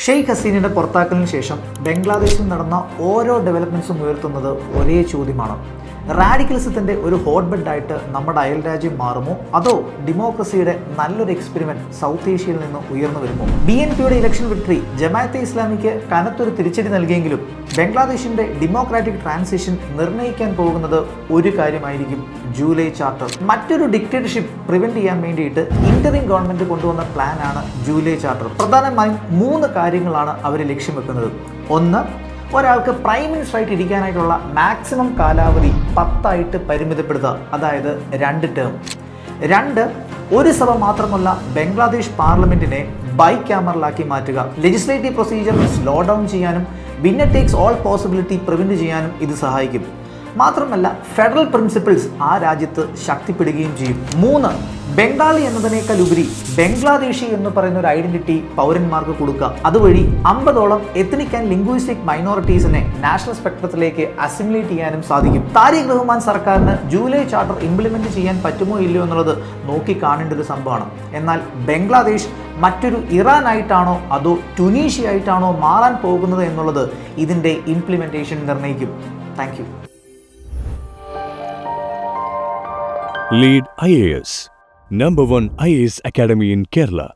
ഷെയ്ഖ് ഹസീനയുടെ പുറത്താക്കലിന് ശേഷം ബംഗ്ലാദേശിൽ നടന്ന ഓരോ ഡെവലപ്മെൻറ്റ്സും ഉയർത്തുന്നത് ഒരേ ചോദ്യമാണ്. റാഡിക്കലിസത്തിൻ്റെ ഒരു ഹോട്ട് ബെഡായിട്ട് നമ്മുടെ അയൽരാജ്യം മാറുമോ, അതോ ഡെമോക്രസിയുടെ നല്ലൊരു എക്സ്പെരിമെന്റ് സൗത്ത് ഏഷ്യയിൽ നിന്ന് ഉയർന്നു വരുമോ? BNPയുടെ ഇലക്ഷൻ വിക്ടറി ജമാഅത്തെ ഇസ്ലാമിക്ക് കനത്തൊരു തിരിച്ചടി നൽകിയെങ്കിലും ബംഗ്ലാദേശിന്റെ ഡെമോക്രാറ്റിക് ട്രാൻസിഷൻ നിർണ്ണയിക്കാൻ പോകുന്നത് ഒരു കാര്യമായിരിക്കും: ജൂലൈ ചാർട്ടർ. മറ്റൊരു ഡിക്റ്റേറ്റർഷിപ്പ് പ്രിവെന്റ് ചെയ്യാൻ വേണ്ടിയിട്ട് ഇന്ററിം ഗവൺമെന്റ് കൊണ്ടുവന്ന പ്ലാനാണ് ജൂലൈ ചാർട്ടർ. പ്രധാനമായും 3 കാര്യങ്ങളാണ് അവർ ലക്ഷ്യം വെക്കുന്നത്. ഒന്ന്, ഒരാൾക്ക് പ്രൈം മിനിസ്റ്ററായിട്ട് ഇരിക്കാനായിട്ടുള്ള മാക്സിമം കാലാവധി 10 പരിമിതപ്പെടുത്തുക, അതായത് 2 ടേം. 2, ഒരു സഭ മാത്രമല്ല ബംഗ്ലാദേശ് പാർലമെന്റിനെ ബൈക്യാമറലാക്കി മാറ്റുക. ലെജിസ്ലേറ്റീവ് പ്രൊസീജിയർ സ്ലോ ഡൗൺ ചെയ്യാനും winner takes all possibility prevent ചെയ്യാനും ഇത് സഹായിക്കും. മാത്രമല്ല ഫെഡറൽ പ്രിൻസിപ്പിൾസ് ആ രാജ്യത്ത് ശക്തിപ്പെടുകയും ചെയ്യും. 3, ബംഗാളി എന്നതിനേക്കാൾ ഉപരി ബംഗ്ലാദേശി എന്ന് പറയുന്ന ഒരു ഐഡന്റിറ്റി പൗരന്മാർക്ക് കൊടുക്കുക. അതുവഴി 50ഓളം എത്നിക് ആൻഡ് ലിംഗ്വിസ്റ്റിക് മൈനോറിറ്റീസിനെ നാഷണൽ സ്പെക്ട്രത്തിലേക്ക് അസിമുലേറ്റ് ചെയ്യാനും സാധിക്കും. താരിഖ് റഹ്മാൻ സർക്കാരിന് ജൂലൈ ചാർട്ടർ ഇംപ്ലിമെന്റ് ചെയ്യാൻ പറ്റുമോ ഇല്ലയോ എന്നുള്ളത് നോക്കി കാണേണ്ട ഒരു സംഭവമാണ്. എന്നാൽ ബംഗ്ലാദേശ് മറ്റൊരു ഇറാൻ ആയിട്ടാണോ അതോ ടുണീഷ്യ ആയിട്ടാണോ മാറാൻ പോകുന്നത് എന്നുള്ളത് ഇതിൻ്റെ ഇംപ്ലിമെന്റേഷൻ നിർണ്ണയിക്കും. Thank you. Lead IAS, #1 IAS Academy in Kerala.